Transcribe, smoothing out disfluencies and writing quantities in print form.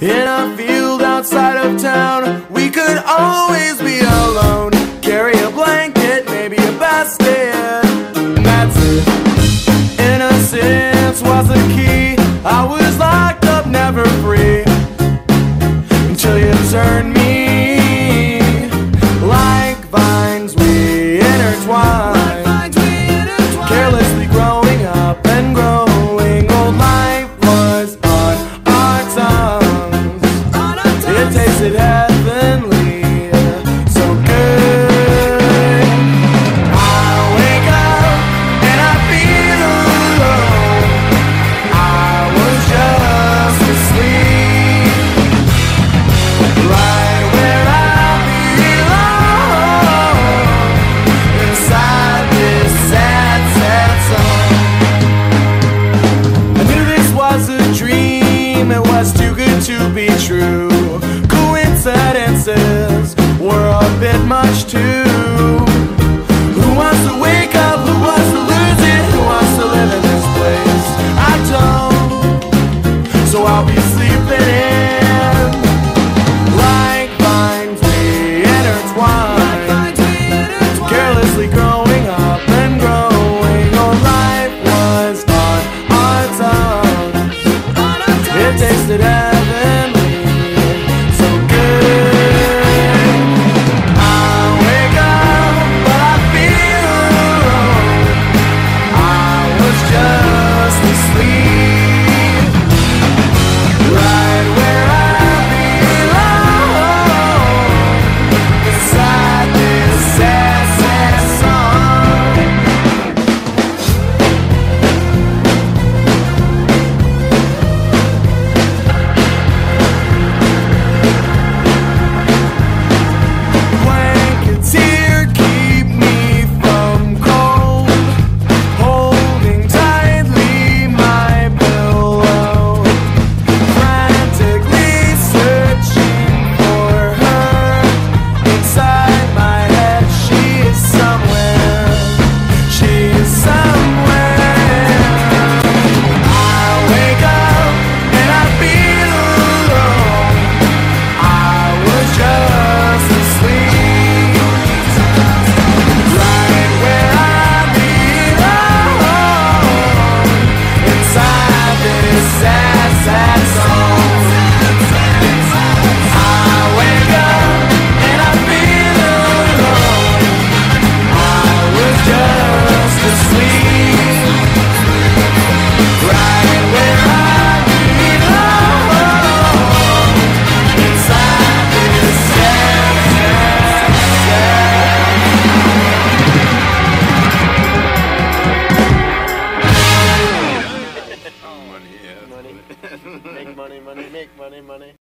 In a field outside of town, we could always be alone. Carry a blanket, maybe a basket, and that's it. Innocence was the key. I was locked up, never free, until you turned me. Like vines we intertwine, carelessly growing up and growing old. Life was on our tongues. It tasted heavenly, so good. I wake up and I feel alone. I was just asleep, right where I belong, inside this sad, sad song. I knew this was a dream, it was too good to be true. Coincidences were a bit much too. Who wants to wake up? Who wants to lose it? Who wants to live in this place? I don't, so I'll be sleeping in. Like vines we intertwine, carelessly growing up and growing old. Life was on our tongues. It tasted heavenly, so good. I wake up, but I feel alone. I was just asleep.